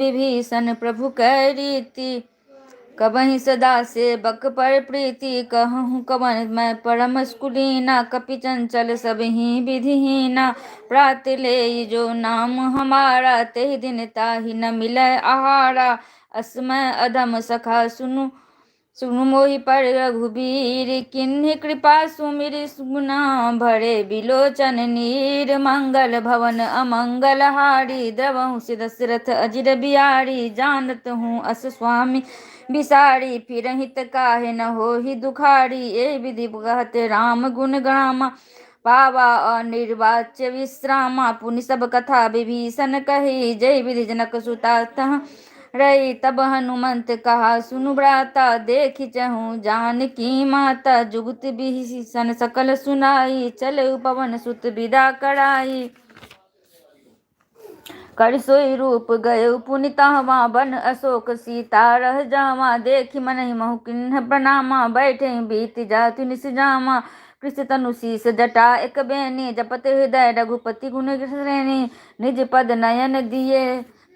विभीषण प्रभु कै रीति, कबहि सदा सेवक पर प्रीति। कहूँ कवन मैं परम कुलीना, कपि चंचल सबहि विधिहीना। प्रात ले जो नाम हमारा, तेहि दिन ताहि न मिलै आहारा। असमय अधम सखा सुनु सुनु मोहि पर रघुबीर, किन्हि कृपा सुमिर सुगुना भरे बिलोचन नीर। मंगल भवन अमंगल हारी, द्रवहु दशरथ अजिर बिहारी। जानत हूँ अस स्वामी बिसारी, फिरहित काहे न होहि दुखारी। ए विधि कहत राम गुण गामा, पावा अनिर्वाच्य विश्रामा। पुनि सब कथा विभीषण कही, जय विधि जनक सुता तहाँ रही। तब हनुमंत कहा सुनु भ्राता, देखि चहु जानकी माता। जुगत विभीषण सकल सुनाई, चले पवन सुत विदा कराई। कर सोई रूप गए पुनि तहवा, बन अशोक सीता रह जावा। देखि मनहि महु किन्ह प्रणामा, बैठे बीत जातु निस जामा। कृष्ण तनु शीस जटा एक बेनी, जपत हृदय रघुपति गुण श्रेणी। निज पद नयन दिए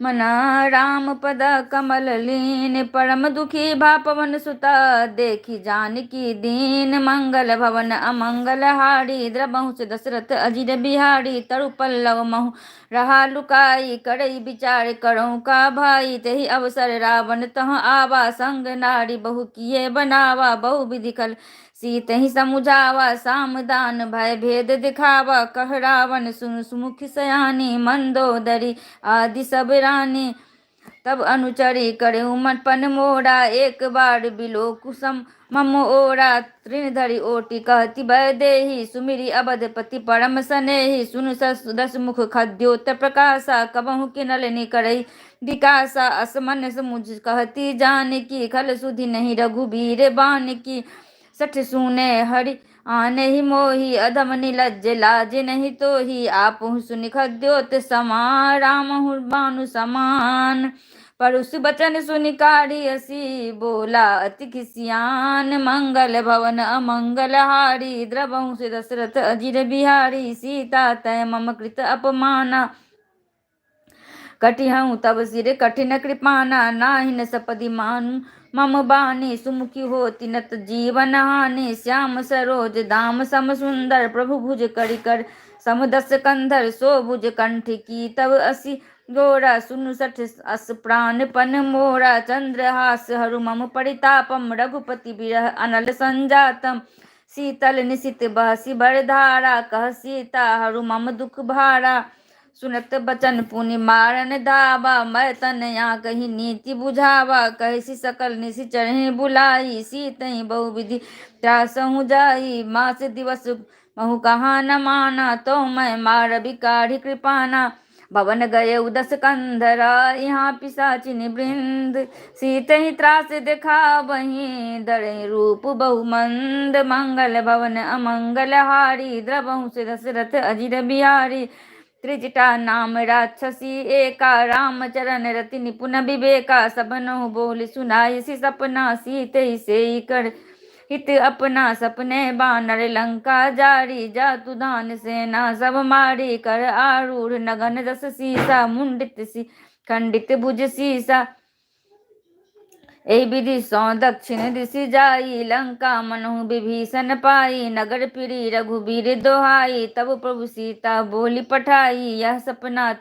मना, राम पद कमल लीन। परम दुखी भा पवन सुता, देखि जानकी दीन। मंगल भवन अमंगल हारी, द्रवहु दशरथ अजिर बिहारी। तरु पल्लव महु रहा लुकाई, करई विचार करऊँ का भाई। तेहि अवसर रावण तह आवा, संग नारी बहु किए बनावा। बहु विधि खल सीतहि समुझावा, सामदान भय भेद दिखावा। कह रावण सुन सुमुखि सयानी, मंदोदरी आदि सब रानी। तब अनुचरी करे उमटपन मोरा, एक बार बिलो कुसम मम ओरा। तृण धरि ओटि कहति भय देहि, सुमिरि अवधपति परम सनेहि। सुन दस मुख खद्योत प्रकाशा, कबहु किनल निकरई विकासा। असमन मुझ कहती जानकी, खल सुधि नहीं रघुबीर बानकी। सठ सुने हरि आनेहि मोहि, अधम निलज्ज लाज नहीं तोहि। आपहु सुनि खद्योत समा, रामहु बानु समान। परुष बचन सुनि कारी हसी, बोला अति खिसियान। मंगल भवन अमंगल हारी, द्रवहु दशरथ अजिर बिहारी। सीता तय मम कृत अपमाना, कटिहऊँ तब सिर कठिन कृपाना। नाहिन सपदि मानु मम बानी, सुमुखी होती नत जीवन हानि। श्याम सरोज दाम सम सुंदर, प्रभु भुज करि कर सम दस कंधर। सो भुज कंठ की तब असी गोरा, सुनु सठ अस प्राणपन मोरा। चंद्रहास हरु मम परितापम, रघुपति बिरह अनल संजातम। शीतल निशित बहसी बरधारा, कह सीता हरु मम दुख भारा। सुनत बचन पुनि मारन धावा, मैं तन यहाँ कही नीति बुझावा। कैसी सकल निशिचरहि बुलाई, सीतहि बहु विधि त्रासहु जाई। मास दिवस महु कहा न माना, तो मैं मार बिकाढ़ी कृपाना। भवन गए उदस कंधरा, यहाँ पिशाचिनी वृंद। सीतहि त्रास देखा वहीं, डरे रूप बहुमंद। मंगल भवन अमंगल हारी, द्रवहु दशरथ अजिर बिहारी। त्रिजटा नाम राक्षसी एका, राम चरण रति निपुण विवेका। सबनहु बोल सुनाई सी सपना, सीते से कर हित अपना। सपने बानर लंका जारी, जातु दान सेना सब मारी। कर आरूढ़ नगन दस सीसा, मुंडित सी खंडित भुज सीसा। एहि विधि सौ दक्षिण दिशि जाई, लंका मनहु विभीषण पाई। नगर फिरी रघुबीर दोहाई, तब प्रभु सीता बोली पठाई। यह सपना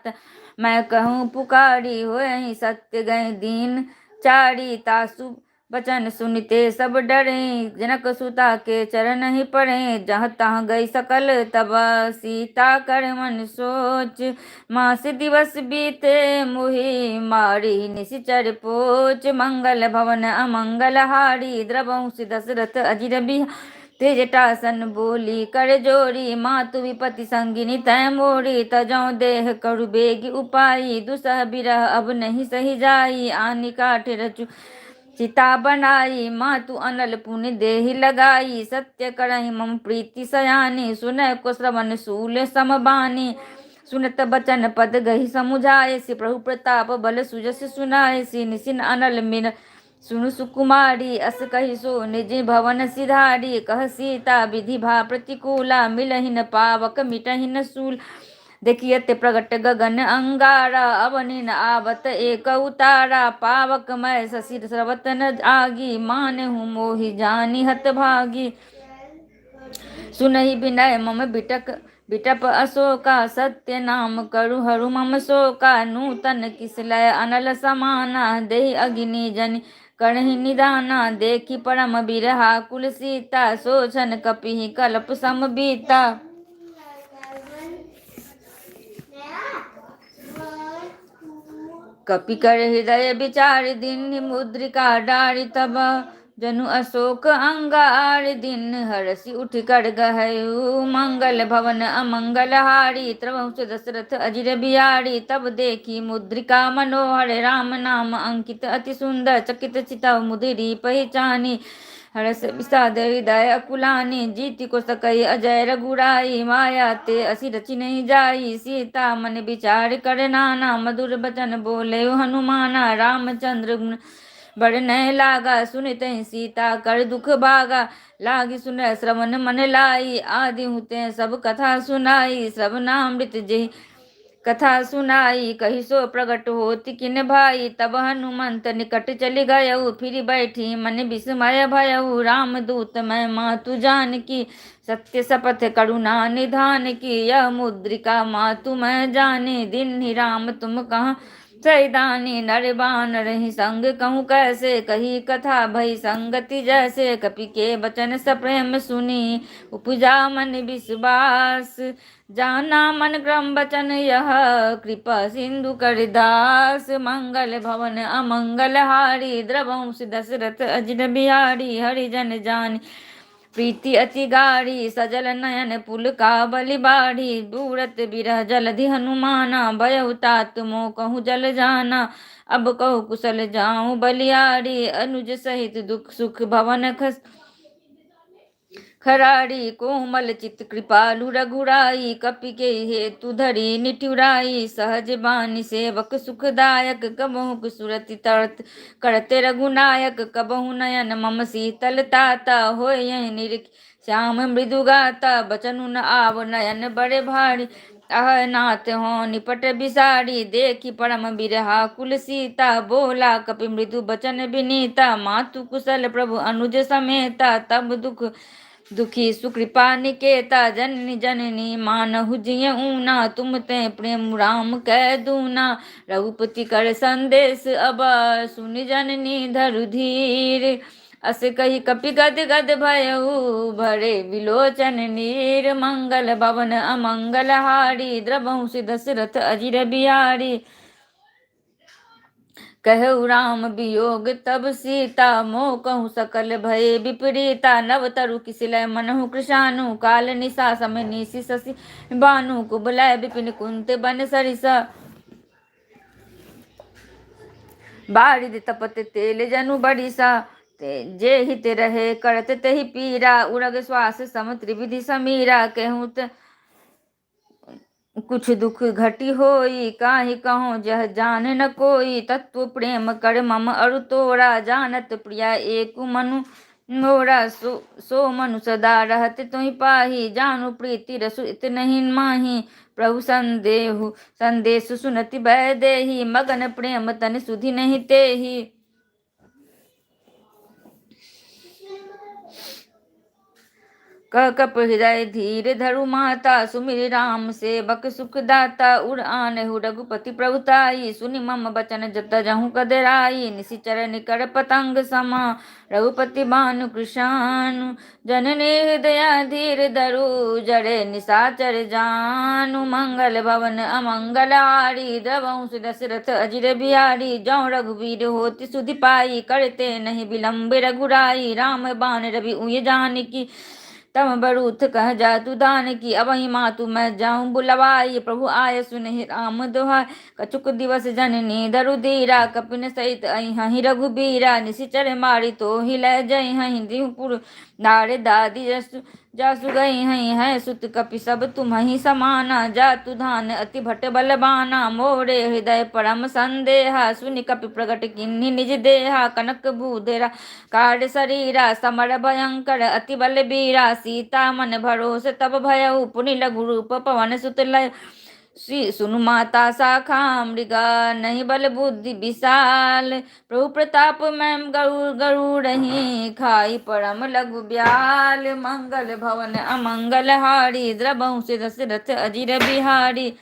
मैं कहूँ पुकारी, होहि सत्य गए दीन चारी। तासु बचन सुनते सब डरे, जनक सुता के चरण ही पड़े। जहाँ तहाँ गई सकल तब सीता कर मन सोच। मास दिवस बीते मोहि मारी निशिचर पोच। मंगल भवन अमंगल हारी, द्रवहु दशरथ अजिर बिहारी। तेजटासन बोली कर जोरी, मातु विपति संगिनी तै मोरी। तजौ देह करु बेगी उपाई, दुसह बिरह अब नहीं सही जाई। आनि काठ रचु चिता बनाई, मातु अनल पुनि देहि लगाई। सत्य करहि मम प्रीति सयानी, सुनय को श्रवण शूल समबानी। सुनत बचन पद गही समुझाए, से प्रभु प्रताप बल सुजस सुनाए। से निसिन अनल मिन सुनु सुकुमारी, अस कहि सो निज भवन सिधारी। कह सीता विधि भा प्रतिकूला, मिलहि न पावक मिटहि न सूल। देखियत प्रगट गगन अंगारा, अवनि न आवत एक उतारा। पावक मैं शशिर स्रवत न आगी, मानहु मोहि जानि हत भागी। सुनहि विनय मम बिटप अशोका, सत्य नाम करु हरु मम शोका। नूतन किसलय अनल समाना, देहि अग्नि जनि करहि निदाना। देखि परम बिरहा कुल सीता, सोचन कपिहि कल्प सम बीता। कपि कर हृदय विचार, दीन्हि मुद्रिका डारि तब। जनु अशोक अंगार, दिन हरषि उठ कर गहु। मंगल भवन अमंगल हारी, त्रवंश दशरथ अजिर बिहारी। तब देखी मुद्रिका मनोहर, राम नाम अंकित अति सुंदर। चकित चितव मुदिरी पहिचानी, हर्ष विषाद हृदय अकुलानी। जीति को सकई अजय रघुराई, माया ते असी रचि नहीं जाई। सीता मन विचार कर नाना, मधुर बचन बोले हनुमाना। रामचंद्र गुण बरनय लागा, सुनित सीता कर दुख भागा। लागी सुन श्रवण मन लाई, आदि हुते सब कथा सुनाई। श्रवणामृत जेहि कथा सुनाई, कही सो प्रगट होति किन भाई। तब हनुमंत निकट चली गयऊ, फिर बैठी मन विस्मय भयऊ। रामदूत मैं मातु जानकी, सत्य शपथ करुणा निधान की। यह मुद्रिका मातु मैं जाने, दीन्हि राम तुम कहाँ सैदानी। नर बानर ही संग कहूँ कैसे, कही कथा भई संगति जैसे। कपि के बचन सप्रेम सुनी, उपजा मन विश्वास। जाना मन क्रम बचन यह, कृपा सिंधु कर दास। मंगल भवन अमंगल हारी, द्रवंश दशरथ अजिर बिहारी। हरिजन जानी प्रीति अति गाढ़ी, सजल नयन पुल काबलि बाढ़ी। दूरत बिरह जलधि हनुमाना, भयउ तात मोह कहूँ जल जाना। अब कहु कुशल जाऊँ बलियारी, अनुज सहित दुख सुख भवन खराड़ी। कोमल चित कृपालु रघुराई, कपि के हेतु धरी निठुराई। सहज बानी सेवक सुखदायक, कबहु सुरति तरत करते रघुनायक। कबहु नयन मम शीतल ताता, होय यही निरिख श्याम मृदु गाता। बचनु न आव नयन बड़े भारी, अह नाथ हो निपट बिसारी। देखी परम बिरहा कुल सीता, बोला कपि मृदु बचन विनीता। मातु कुशल प्रभु अनुज समेता, तब दुखी सुकृपा निकेता। जननी जननी मानहु जिय ऊना, तुम ते प्रेम राम कै दूना। रघुपति कर संदेश अब, सुनि जननी धरु धीर। अस कही कपि गद गद भयऊ, भरे विलोचन नीर। मंगल भवन अमंगल हारी, द्रवंश दशरथ अजिर बिहारी। कहु राम वियोग तब सीता, मोह कहूँ सकल भय विपरीता। नव तरु किसिलय मनहु कृशानु, काल निशा समय निशि शशि बानु। कुबलय विपिन कुंत बन सरिसा, बारिद तपत तेल जनु बरिसा। जे हित रहे करत तेहि पीरा, उरग श्वास सम त्रिविधि समीरा। कहूँ कुछ दुख घटी होई, काहि कहूँ जह जान न कोई। तत्व प्रेम कर मम अरु तोरा, जानत प्रिया एक मनु मोरा। सो मनु सदा रहत तुहि पाही, जानु प्रीति रसु इत नहीं माही। प्रभु संदेश सुनति भय देहि, मगन प्रेम तन सुधि नहीं तेहि। कह कप हृदय धीर धरु माता, सुमिर राम सेवक सुख दाता। उर आनहु रघुपति प्रभुताई, सुनि मम बचन जत जहु कदराई। निशिचर निकर पतंग समा, रघुपति भानु कृशानु। जननी हृदय धीर धरु, जड़े निशाचर जानु। मंगल भवन अमंगल हारी, द्रवंश दशरथ अजिर बिहारी। जौ रघुवीर होति सुधि पाई, करते नहीं विलम्ब रघुराई। राम बाण रवि उय जानकी, तम बरूथ कह जातु दान की। अबहि मातु मैं जाऊं बुलवाई, प्रभु आय सुनहि राम दोहाई। कछुक दिवस जननी दरु धीरा, कपिन सहित अहिं रघुबीरा। निशिचर मारी तो हिलय जय हहीं, दिहुपुर नारे दादी जासु गई हई। है सुत कपि सब तुम्हि समाना, जातु धान अति भट बलबाना। मोरे हृदय परम संदेहा, सुनि कपि प्रगट किन्हि निज देहा। कनक भूधरा कार शरीरा, समर भयंकर अति बलबीरा। सीता मन भरोस तब भयऊ, पुनि लघु रूप पवन सुत लय। सुनु माता शाखा मृगा नहीं बल बुद्धि विशाल। प्रभु प्रताप मैम गरुड़ गरुड़ रही खाई परम लघु ब्याल। मंगल भवन अमंगल हारी द्रबहु से दशरथ अजिर बिहारी।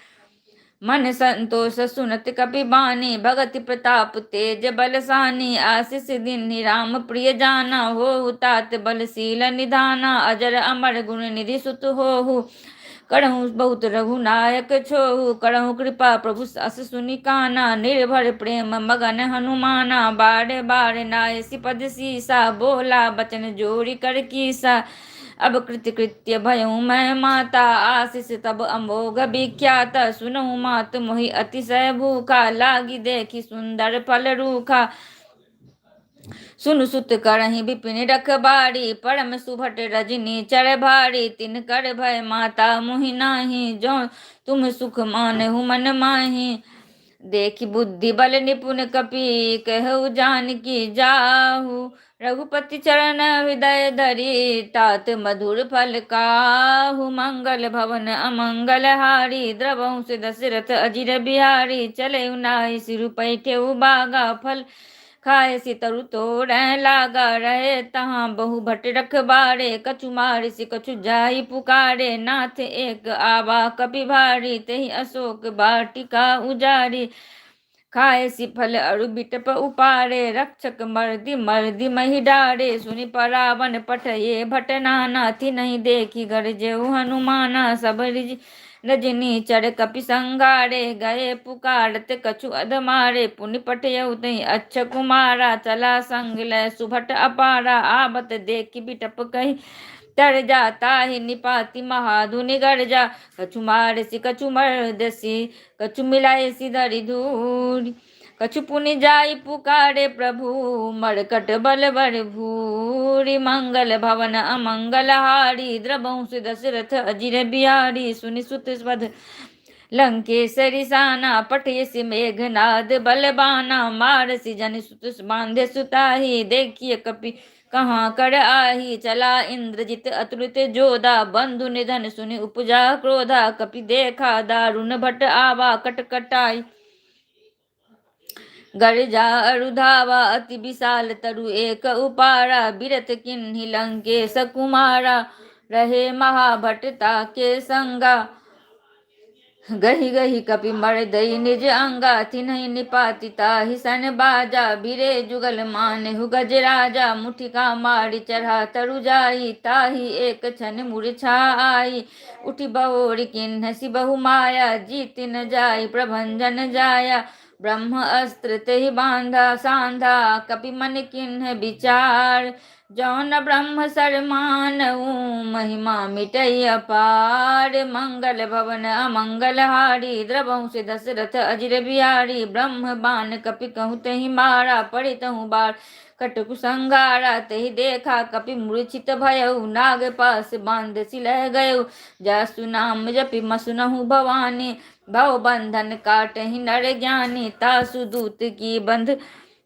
मन संतोष सुनत कपि बानी भगति प्रताप तेज बलसानी। आशीष दीन्हि राम प्रिय जाना हो तात बलशील निधाना। अजर अमर गुण निधि सुत होहु करहु बहुत रघुनायक छोहु। करहु कृपा प्रभु अस सुनि काना निर्भर प्रेम मगन हनुमाना। बारे बारे नाय सिपद सीसा बोला बचन जोरी कर कीसा। अब कृत्य कृत्य भयउ मैं माता आशीष तब अमोघ विख्यात। सुनहु मात मोहि अतिशय भूखा लागी देखी सुंदर फल रूखा। सुनु सुत करहि विपिन रखबारी परम सुभट रजनी चर भारी। तिन कर भय माता मोहि नाही जो तुम सुख मानहु मन माही। देखी बुद्धि बल निपुण कपि कहु जानकी जाहु। रघुपति चरण हृदय धरी तात मधुर फल काहू। मंगल भवन अमंगल हारी द्रवहु से दशरथ अजिर बिहारी। चले नाहि सिरु पैठेउ बागा फल खाए सि तरु तोड़ै लागा। रहे तहाँ बहु भट रखबारे कछु मारि सि कछु जाई पुकारे। नाथ एक आवा कपि भारी तेहि अशोक वाटिका उजारी। खाए सि फल अरु बिटप उपारे रक्षक मर्दि मर्दि महि डारे। सुनि परावन पठये भट नाना तिन्हि देखी गरजेउ हनुमाना। सब रजनी चर कपि संगारे गए पुकारत कछु अधमारे। पुनि पठयउ तहि अच्छ कुमारा चला संग लै सुभट अपारा। आवत देखी बिटप कहि तर जा ताहि निपाति महाधुनि गर्जा। कछु मारसि कछु मर्दसि कछु मिलायसि धरि धूरि। कछु पुनि जाई पुकारे प्रभु मरकट बलवर भूरि। मंगल भवन अमंगल हारी द्रबहु से दशरथ अजिर बिहारी। सुनि सुत वध लंकेशरि साना पठयसि मेघनाद बलबाना। मारसि जन सुत बांधे सुताही देखिए कपि कहाँ कर आही। चला इंद्रजित अतुलित जोधा बंधु निधन सुनि उपजा क्रोधा। कपि देखा दारुण भट आवा कटकटाई गर्जा अरुधावा। अति विशाल तरु एक उपारा बिरत किन्हि लंकेश कुमारा। रहे महाभटता के संगा गही गही कपि मर्दई निज अंगा। तिन्हि निपाति ताहि सन बाजा बिरे जुगल मानहु गज राजा। मुठिका मारि चढ़ा तरु जाई ताहि एक क्षण मूर्छा आई। उठि बहोरि किन्हसि बहु माया जीत न जाई प्रभंजन जाया। ब्रह्म अस्त्र तेहि बांधा सांधा कपि मन किन्ह विचार। जौन ब्रह्म सर मानऊ महिमा मिटई अपार। मंगल भवन अमंगल हारी द्रवहु से दशरथ अजिर बिहारी। ब्रह्म बाण कपि कहु तहि मारा पड़े तहु बार कटकु संघारा। तहि देखा कपि मूर्छित भयउ नाग पास बांध सिलह गयउ। जासु नाम जपि मसुनहु भवानी भव बंधन काटहि नर ज्ञानी। तासु दूत की बंध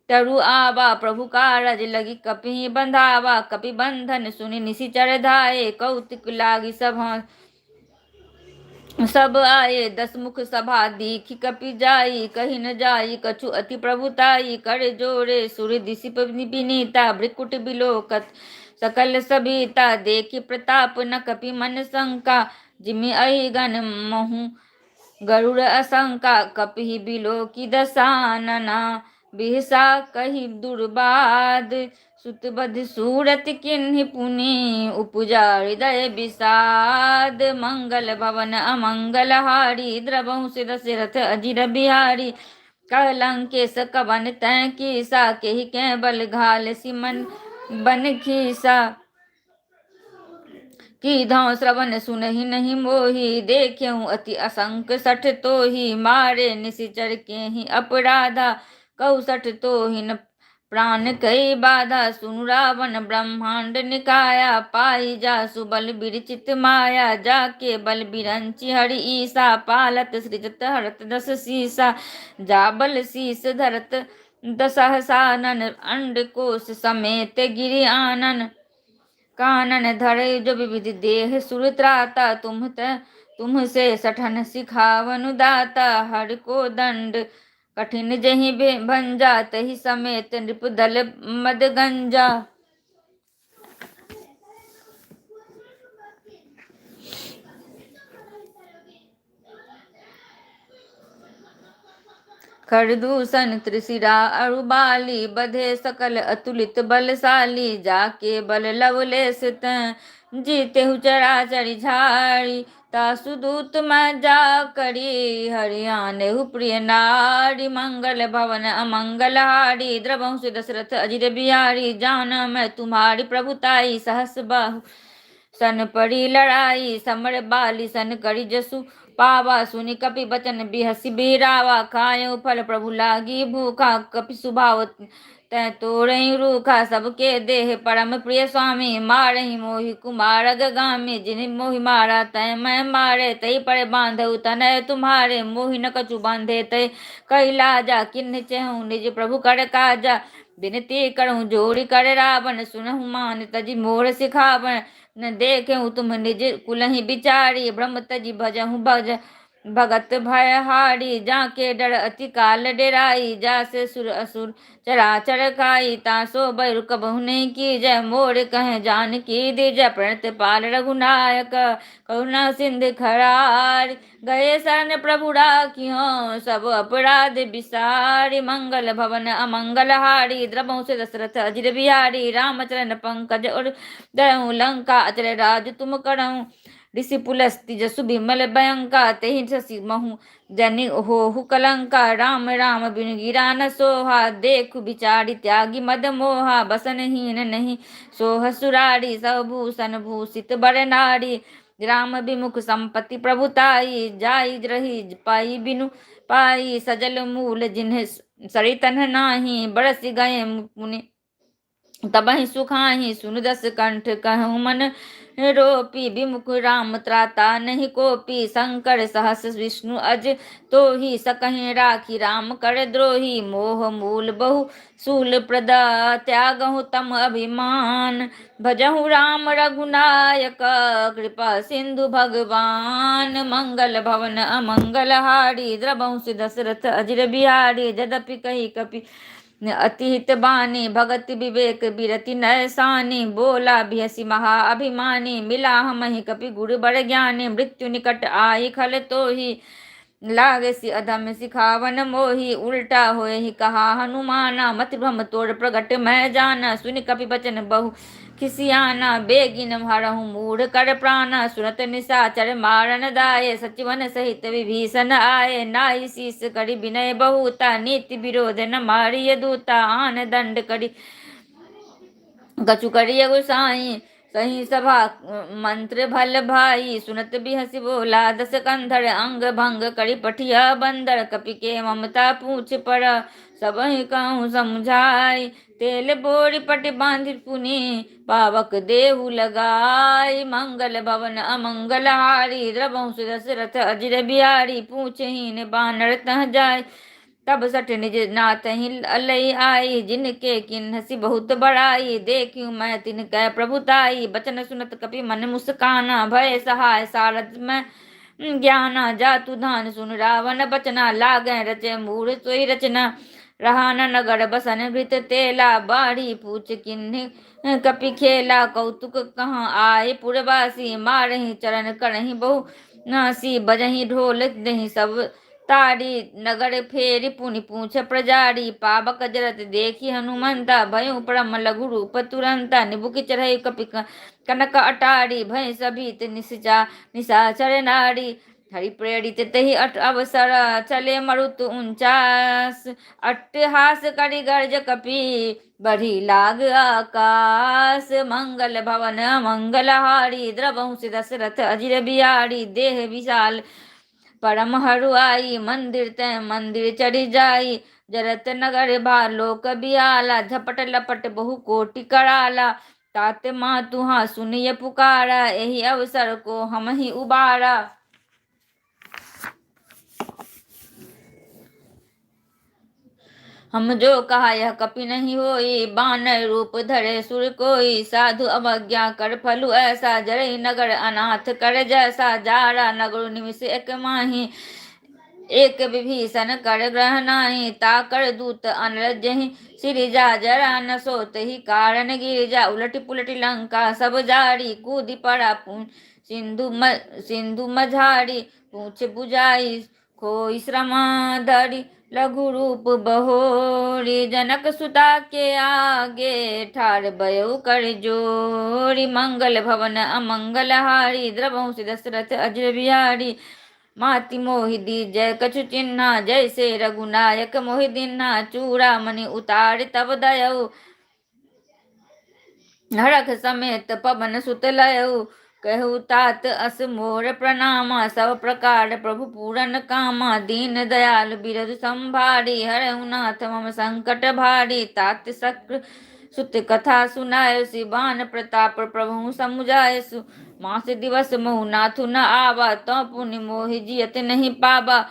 तरु आवा प्रभु कारज लगी कपि बंधावा। कपि बंधन सुनि निशिचर धाये कौतुक लागी सब आए। दस मुख सभा दीखि कपि जाई कहि न जाई कछु अति प्रभुताई। कर जोरे सुर दिशि विनीता भ्रिकुट बिलोकत सकल सभीता। देखि प्रताप न कपि मन शंका जिमि अहिगन महु गरुड़ असंका। कपि बिलोकि दसानना बिहसा कहि दुर्बाद। सुतबध सूरत किन्हि पुनि उपजा हृदय विषाद। मंगल भवन अमंगल हारी द्रवहु से दशरथ अजिर बिहारी। कह लंकेश कवन तै कीसा केहि कै बल घाल सिमन बन खीसा। की धौ श्रवण सुनहि नहीं मोहि देख्यहु अति असंक सठ तोहि। मारे निशिचर केहि अपराधा कहु सठ तोहि न प्राण कई बाधा। सुनु रावण ब्रह्मांड निकाया पाई जासु बल विरचित माया। जाके बल बिरंचि हरि ईसा पालत सृजत हरत दस सीसा। जा बल शीस धरत दसहसानन अंड कोश समेत गिरि आनन। कानन धरे जो विविध देह सुर त्राता तुमसे सठन सिखावनु दाता हर को दंड, कठिन जहि भंजा तहि समेत नृप दल मद गंजा। खरदूषण त्रिशिरा अरुबाली, बधे सकल अतुलित बलशाली, जाके बल लवलेश जीते चराचरि झाड़ी, तासुदूत मैं जा करी हरियाणे प्रिय नारी, मंगल भवन अमंगल हारी, द्रवंश दशरथ अजिर बिहारी, जाना मैं तुम्हारी प्रभुताई, सहस बाहु सन पड़ी लड़ाई, समर बाली सन करी जसु पावा, सुनि कपि बचन बिहसी बिरावा, खायो फल प्रभु लागी भूखा, कपि सुभाव तै तोड़ई रूखा, सबके देह परम प्रिय स्वामी, मारही मोहि कुमार अगगामी, जिन्हि मोहि मारा तै मैं मारे, तई पर बांधउ तनय तुम्हारे, मोहि न कछु बांधे तै कई लाजा, किन्हि चहु निज प्रभु कर काजा, विनती करहु जोड़ी कर रावण, सुनहु मान तजि मोर सिखावन, न देखेहु तुम निज कुलहि बिचारी, ब्रह्म तजि भजहु भगत भयहारी, जाके डर अति काल डेराई, जासे सुर असुर चराचर खाई, तासो बैरु कबहु नहीं की जय, मोर कहे जानकी दिजय, प्रणत पाल रघुनायक करुणा सिंधु खरार, गए शरण प्रभु राखियो सब अपराध बिसारी, मंगल भवन अमंगल हारी, द्रवंश दशरथ अजिर बिहारी, रामचरण पंकज और दयऊ लंका अचल राज तुम करऊँ, ऋषि पुलस्ति जसु बिमल भयंका, तेहि शशि महु जनि होहु कलंका, राम राम बिनु गिरा न सोहा, देखु बिचारी त्यागी मद मोहा, बसनहीन नहीं सोह सुरारी, सब भूषण भूषित बर नारी, राम विमुख संपत्ति प्रभुताई, जाई रही पाई बिनु पाई, सजल मूल जिन्हें सरितन नाही, बरसि गए मुनि तबहि सुखाही, सुन दस कंठ कहूँ मन रोपी, विमुख राम त्राता नहीं कोपी, शंकर सहस विष्णु अज तो ही, सकहि राखी राम कर द्रोही, मोह मूल बहु सूल प्रदा त्यागहु तम अभिमान, भजहु राम रघुनायक कृपा सिंधु भगवान, मंगल भवन अमंगल हारी, द्रवंश दशरथ अजिर बिहारी, जदपि कही कपि अति हित बानी, भगत विवेक बिरति नयसानी, बोला बिहसी महा अभिमानी, मिला हमहि कपि गुरु बर ज्ञानी, मृत्यु निकट आई खल तो ही, लागे सि अधम सिखावन मोही, उल्टा होए ही कहा हनुमाना, मति भ्रम तोड़ प्रगट मैं जाना, सुनि कपि बचन बहु खिसियाना, बेगिन हरहु मूढ़ कर प्राणा, सुनत निशाचर मारन दाये, सचिवन सहित विभीषण आये, नाई शीस करि विनय बहुता, नीति विरोध न मारिय दूता, आन दंड करि कछु करिय गुसाई, सही सभा मंत्र भल भाई, सुनत बिहसी बोला दस कंधर, अंग भंग करि पठिया बंदर, कपि के ममता पूछ पर, सबहि कहूँ समझाई, तेल बोरी पटि बांधि पुनि पावक देहु लगाई, मंगल भवन अमंगल हारी, द्रवंश दशरथ अजिर बिहारी, पूछहीन बानर तह जाय, तब सठ निज नाथ ही अलई आई, जिनके किन्हसी बहुत बड़ाई, देखियो मैं तिनकै प्रभुताई, बचन सुनत कपि मन मुस्काना, भय सहाय सारथ में ज्ञाना, जातु धान सुन रावण बचना, लागै रचे मूढ़ सोई रचना, रहा न नगर बसन भृत तेला, बाढ़ी पूछ किन्हि कपि खेला, कौतुक कहाँ आए पुरवासी, मारही चरण करही बहु नासी, बजही ढोल दही सब तारी, नगर फेरी पुनि पूछ प्रजारी, पावक जरत देखी हनुमंता, भयउ परम लघु रूप तुरंता, निबुकि चढ़ई कपि कनक अटारी, भय सभीत निशाचर नारी, हरि प्रेरित तहि अवसर, चले मरुत 49, अट्टहास करि गर्ज कपि बढ़ी लाग आकाश, मंगल भवन मंगल हारी, द्रवंश दशरथ अजिर बिहारी, देह विशाल परम हरुआई, मंदिर तय मंदिर चढ़ी जाई, जरत नगर भालोक बियाला, झपट लपट बहु कोटि कराला, तात मातुहा सुनिय पुकारा, यही अवसर को हम ही उबारा, हम जो कहा यह कपि नहीं होई, बानर रूप धरे सुर कोई, साधु अवज्ञा कर फलु ऐसा, जरई नगर अनाथ कर जैसा, जारा नगर निमिष एक माही, एक विभीषण कर ग्रह नाही, ताकर दूत अनरजहि सिरिजा, जरा न सोत ही कारण गिरिजा, उलटी पुलटी लंका सब जारी, कूदी पड़ा सिंधु मझारी, पूछ बुझाई खोई श्रमा धरी, लघु रूप बहोरी, जनक सुता के आगे ठार भयो कर जोरी, मंगल भवन अमंगल हारी, द्रवंश दशरथ अजर बिहारी, माति मोहि दीजय कछु चिन्हा, जैसे रघुनायक मोहि दिन्हा, चूड़ा मणि उतार तब दयऊ, हरख समेत पवन सुत लयऊ, कहु तात अस मोर प्रणामा, सब प्रकार प्रभु पूरन कामा, दीन दयाल बिरधु संभारी, हरहु नाथ मम संकट भारी, तात शक्र सुत कथा सुनाय, सिबान प्रताप प्रभु समुझायसु, मास दिवस महु नाथु न आवा, तो पुनि मोहि जियत नहीं पावा,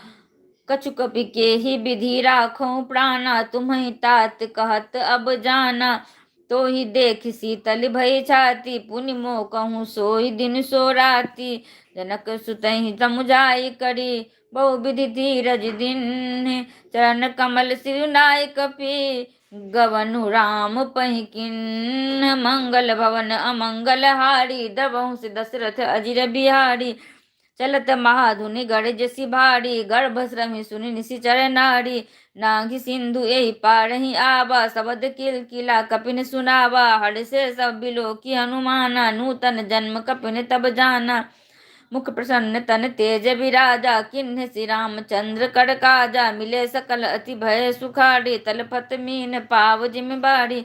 कछु कपि के ही विधि राखो प्राणा, तुम्हि तात कहत अब जाना, तो ही देख शीतल भई छाती, पुनि मोह कहूँ सोई दिन सो राती, जनक सुतहि समुझाई करी, बहु विधि धीरज दिन, चरण कमल सिरुनाय कपि, गवनु राम पहिकिन, मंगल भवन अमंगल हारी, दबहु दशरथ अजिर बिहारी, चलत महाधुनि गढ़ जसि भारी, गर्भ श्रमी सुनि निशिचर नारी, नाघि सिंधु यही पारहि आवा, शबद किल किला कपिन सुनावा, हर से सब बिलो की हनुमाना, नूतन जन्म कपिन तब जाना, मुख प्रसन्न तन तेज विराजा, किन्ह श्री रामचंद्र कर काजा, मिले सकल अति भय सुखाड़ी, तलपत मीन पाव जिम बाड़ी,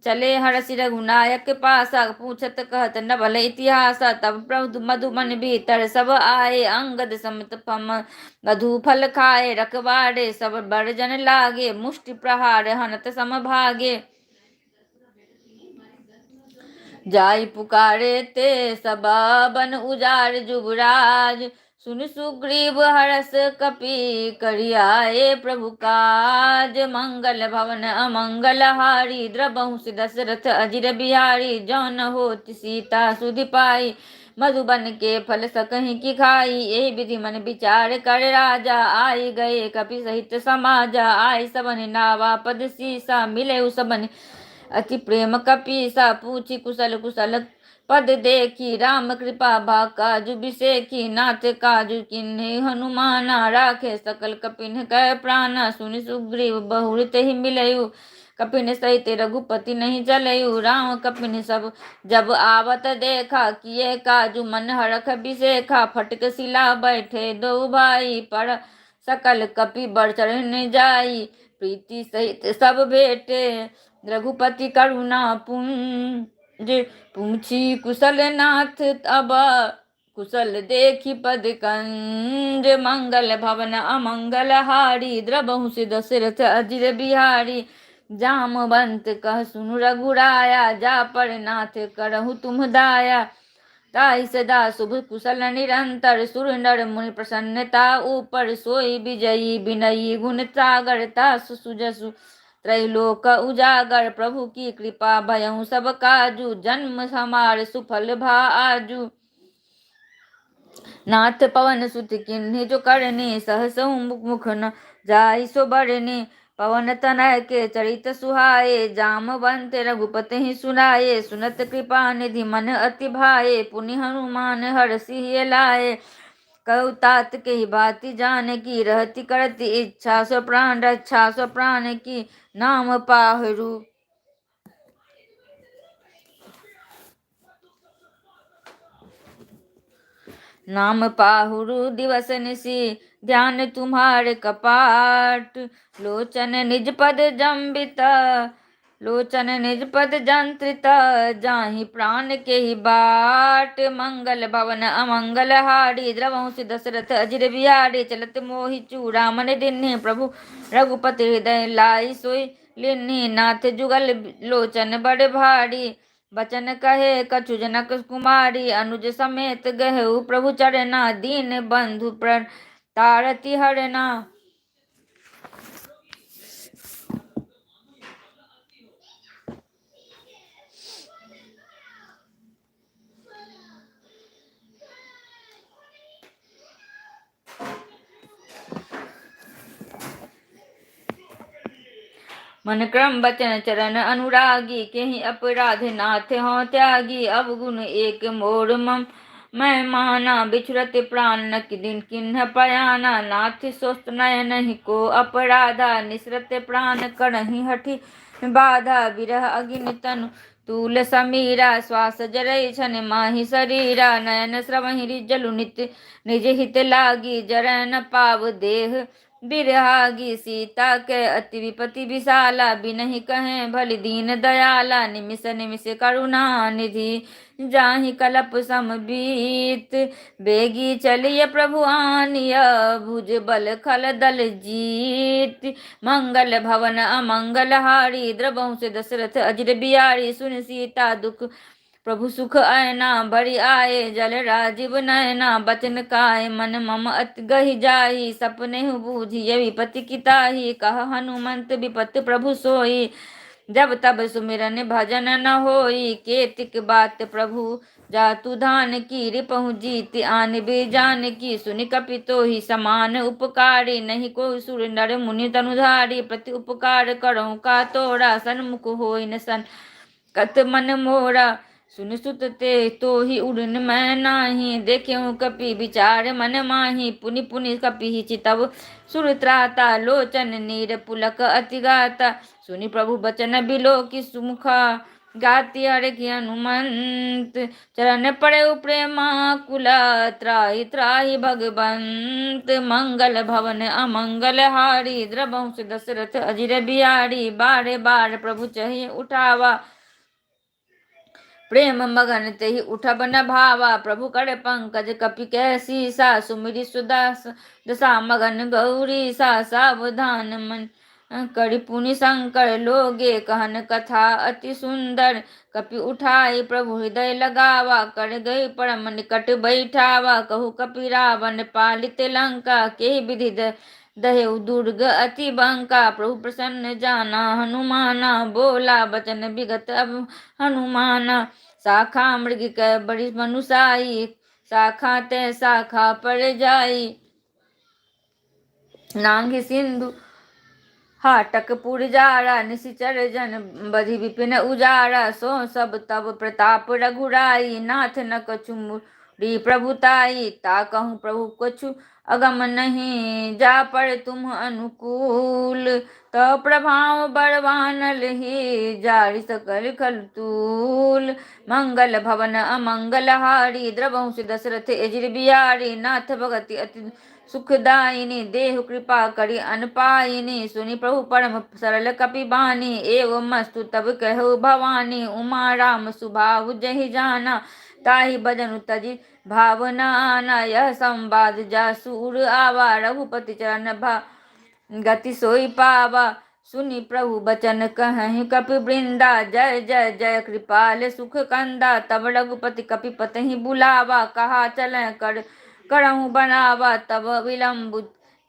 चले हरषि रघुनायक पासा, पूछत कहत न भल इतिहासा, तब प्रभु मधुबन भीतर सब आए, अंगद समित पम मधु फल खाए, रखवाड़े सब बड़जन लागे, मुष्टि प्रहार हनत सम भागे, जाई पुकारे ते सबा बन उजार जुबराज, सुन सुग्रीव हरस कपि करियाए प्रभु काज, मंगल भवन अमंगल हारी, द्रबहु दशरथ अजिर बिहारी, जौन होति सीता सुधि पाई, मधुबन के फल सकहि की खाई, यही विधि मन विचार कर राजा, आई गए कपि सहित समाजा, आई सबन नावा पद सीसा, मिले सबन अति प्रेम कपीसा, पूछी कुशल कुशल पद देखी, राम कृपा भा काजु बिसेखी, नाथ काजु किन्हि हनुमाना, राखे सकल कपिन कह प्राणा, सुनि सुग्रीव बहुरित ही मिलयु, कपिन सहित रघुपति नहीं चलयु, राम कपिन सब जब आवत देखा, किए काजु मन हरख बिसेखा, फटक शिला बैठे दो भाई, पर सकल कपि बढ़ चढ़ जाई, प्रीति सहित सब भेटे, रघुपति करुणा पुंज, पूछी कुशल नाथ अब, कुशल देखी पद कंज, मंगल भवन अमंगल हारी, द्रबहु दशरथ अजिर बिहारी, जामवंत कह सुनु रघुराया, जा पर नाथ करहु तुम दाया, ताहि सदा शुभ कुशल निरंतर, सुर नर मुनि प्रसन्नता ऊपर, सोई विजयी विनयी गुण सागर, तासु सुजसु त्रैलोक उजागर, प्रभु की कृपा भयउ सब काजू, जन्म हमार सुफल भा आजू, नाथ पवन सुत किन्हि जो करनी, सहसहु मुख न जाई सो बरनी, पवन तनय के चरित सुहाए, जामवंत रघुपति ही सुनाए, सुनत कृपा निधि मन अति भाए, पुनि हनुमान हरषि लाए, कहु तात के ही बाती जान की, रहती करती इच्छा सो प्राण रक्षा सो प्राण की, नाम पाहरु नाम पाहुरु दिवस निशि, ध्यान तुम्हारे कपाट, लोचन निज पद जम्बित, लोचन निज पद जंत्रित, जाहि प्राण के ही बाट, मंगल भवन अमंगल हारी, द्रवंश दशरथ अजिर बिहारी, चलत मोहि चूड़ामणि दिन्हि, प्रभु रघुपति हृदय लाई सोई लिन्हि, नाथ जुगल लोचन बड़ भारी, बचन कहे कछु जनक कुमारी, अनुज समेत गहु प्रभु चरना, दीन बंधु प्रण तारति हरना, मन क्रम बचन चरण अनुरागी, केहि अपराध नाथ हों त्यागी। अवगुण एक मोर मम मैं माना, बिछुरत प्राण न दिन किन्ह पयाना। नाथ स्वस्थ नयन ही को अपराधा, निसरत प्राण करहि हठि बाधा। विरह अगिन तनु तूल समीरा, श्वास जरै छन माहि शरीरा। नयन स्रवहि जलु नित निज हित लागी, जरै न पाव देह बिरहागी। सीता के अति विपति विशाला, बिनहि कहे भलि दीन दयाला। निमिष निमिष करुणा निधि, जाहि कलप समबीत। बेगी चलिय प्रभु आनिय, भुज बल खल दल जीत। मंगल भवन अमंगल हारी, द्रवहु से दशरथ अजिर बिहारी। सुन सीता दुख प्रभु सुख आयना, बड़ी आए जल राजीव नयना। बचन काय मन मम अति गहि जाहि, सपने बूझिय विपति किताहि। कह हनुमंत विपत प्रभु सोई, जब तब सुमिरन भजन न होई। केतिक बात प्रभु जातु धान की, रिपहु जीत आन बे जान की। सुनि कपि तोहि समान उपकारी, नहीं को सुर नर मुनि तनुधारी। प्रति उपकार करहु का तोरा, सन्मुख होई न सन कत मन मोरा। सुन सुत ते तोहि उड़न मैं नाही, देखेहु कपि विचार मन माही। पुनि पुनि कपि चितव सुर त्राता, लोचन नीर पुलक अति गाता। सुनि प्रभु बचन बिलो की सुमुखा, गाती हरखि हनुमंत। चरण पड़े प्रेमाकुला, त्राहि त्राहि भगवंत। मंगल भवन अमंगल हारी, द्रवहु से दशरथ अजिर बिहारी। बारे बार प्रभु चहि उठावा, प्रेम मगन तेहि उठब न भावा। प्रभु कर पंकज कपि कह सीसा, सुमिरि सुदास दशा मगन गौरी सा। सावधान मन करि पुनि शंकर, लोगे कहन कथा अति सुंदर। कपि उठाई प्रभु हृदय लगावा, कर गई परम निकट बैठावा। कहु कपि रावण पालित लंका, के विधि दहेउ दुर्ग अति बंका। प्रभु प्रसन्न जाना हनुमाना, बोला बचन विगत अब हनुमाना। शाखा मृग कै बड़ी मनुसाई, शाखा ते शाखा पर जाई। नांगी सिंधु हाटक पुरजारा, निशिचर जन बधि विपिन उजारा। सो सब तब प्रताप रघुराई, नाथ न कछु मूरी प्रभुताई। ता कहूँ प्रभु कछु अगम नहीं, जा पर तुम अनुकूल। तो प्रभाव बड़वानल ही, जारि सकल खलतूल। मंगल भवन अमंगल हारी, द्रवहु से दशरथ अजिर बिहारी। नाथ भगति अति सुखदायिनी, देहु कृपा करि अनपायिनी। सुनि प्रभु परम सरल कपि बानी, एवं मस्तु तब कहु भवानी। उमा राम सुभाव जहि जाना, ताहि बजनु तजि भावना आना। यह संवाद जासूर आवा, रघुपति चरण गति सोई पावा। सुनि प्रभु बचन कहहि कपि वृंदा, जय जय जय कृपाल सुख कंदा। तब रघुपति कपि पतहि बुलावा, कहा चलै कर करहु बनावा। तब विलम्ब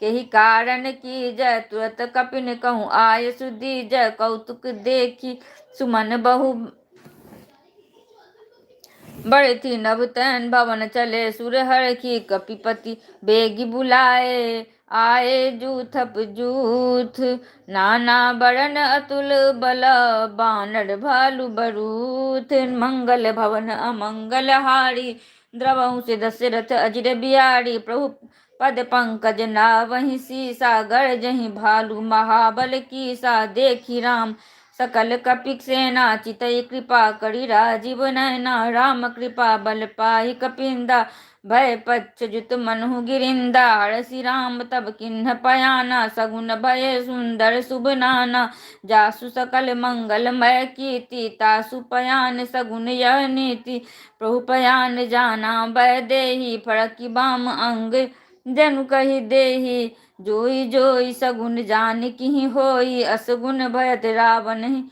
केहि कारण की जय, तुरत कपिन कहूँ आय सुधी जय। कौतुक देखी सुमन बहु बढ़ती, नभ तैन भवन चले सुर हरखी। कपिपति बेगी बुलाए, आए जूथप जूथ। नाना बरन अतुल बल, बानर भालु बरूथ। मंगल भवन अमंगल हारी, द्रवहु से दशरथ अजिर बिहारी। प्रभु पद पंकज नावहि सीसा, गरजहि भालु महाबल कीसा। देखी राम सकल कपि सेना, चितई कृपा करि राजीव नयना। राम कृपा बल पाहि कपिंदा, भय पच्छ जुत मनु गिरिंदा। हरषि राम तब किन्ह पयाना, सगुन भय सुंदर शुभ नाना। जासु सकल मंगलमय कीर्ति, तासु पयान सगुन यह नीति। प्रभु पयान जाना भय देहि, फरकि बाम अंग जनु कहि देहि। जोई जोई सगुन जानकी होई, असगुन भयत रावण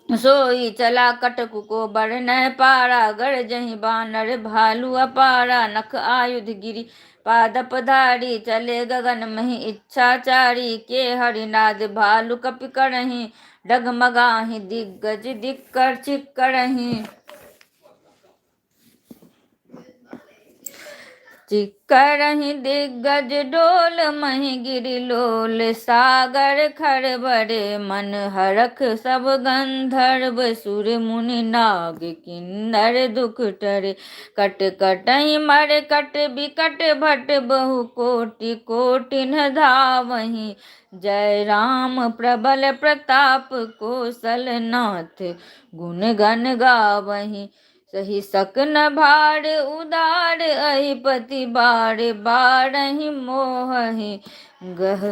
सोई। चला कटकु को बरनय पारा, गरजहि बानर भालु अपारा। नख आयुध गिरि पादप धारी, चले गगन महि इच्छाचारी। के हरिनाद भालु कपि करहि, डगमगाहि दिग्गज दिक्कर चिक्करहि। चिक्करहि दिग्गज डोल महि गिरिलोल, सागर खरबरे मन हरख सब गंधर्व, सुर मुनि नाग किन्नर दुख टरे, कट कटहि मर कट बिकट भट बहु कोटि, कोटि न धावहि जय राम प्रबल प्रताप, कौशल नाथ गुण गण गावहि, सही सकन भार उदार अहिपति बार, बारहि मोहि गह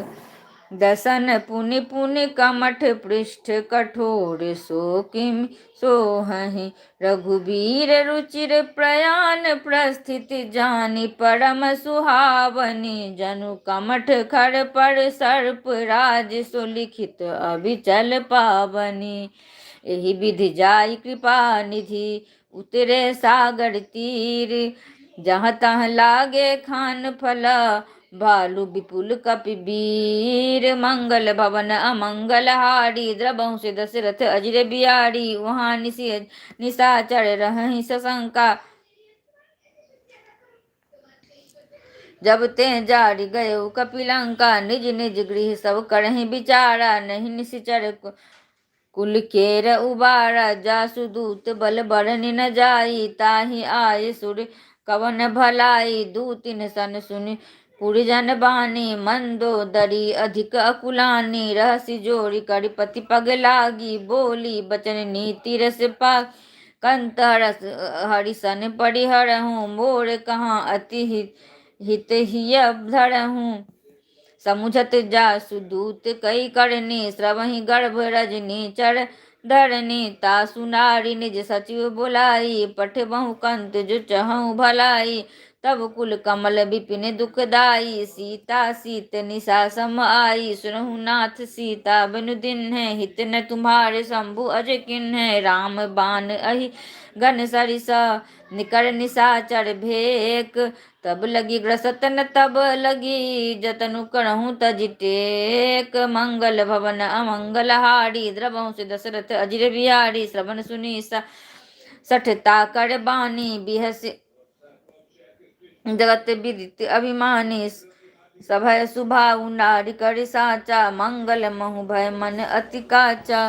दसन पुनि पुनि कमठ पृष्ठ कठोर, सो किम सोहहि रघुबीर रुचिर प्रयाण, प्रस्थित जानि परम सुहावनी, जनु कमठ खर पर सर्प राज, सुलिखित अभिचल पावनी, एहि विधि जाई कृपा निधि उतरे सागर तीर, जहाँ तहाँ लागे खान फला, भालु विपुल कपिवीर, मंगल भवन अमंगल हारी, द्रबहु से दशरथ अजिर बिहारी, वहाँ निशाचर रहहि सशंका, जब ते जारि गए कपिलंका, निज निज गृह सब करहि विचारा, नहीं निशिचर कुल केर उबारा, जासु दूत बल बरनि न जाई, ताहि आय सुर कवन भलाई, दूतिन सन सुनि पुरजन बानी, मंदोदरी अधिक अकुलानी, रहसि जोरी करिपति पग लागी, बोली बचन नीति रस पा, कंत हरस हरिसन परिहरहूँ, मोर कहाँ अति हित हिय धरहूँ, समुझत जासु दूत कई करनी, श्रवहि गर्भ रजनी चर धरनी, तासु नारी निज सचिव बुलाई, पठबहु कंत जो चहु भलाई, तब कुल कमल विपिन दुखदाई, सीता सीत निशा सम आई, सुनहु नाथ सीता बिनु दिन्ह, हित न तुम्हारे शंभु अज किन्ह, राम बाण अहि घन सरिसा निकर निशाचर भेक, तब लगी ग्रसतन तब लगी जतनु करहूँ तजिटेक, मंगल भवन अमंगल हारी, द्रबहु से दशरथ अजिर बिहारी, श्रवण सुनि सठता कर बानी, बिहस जगत विदित अभिमानी, सभय सुभाउ नारी कर साचा, मंगल महु भय मन अति काचा,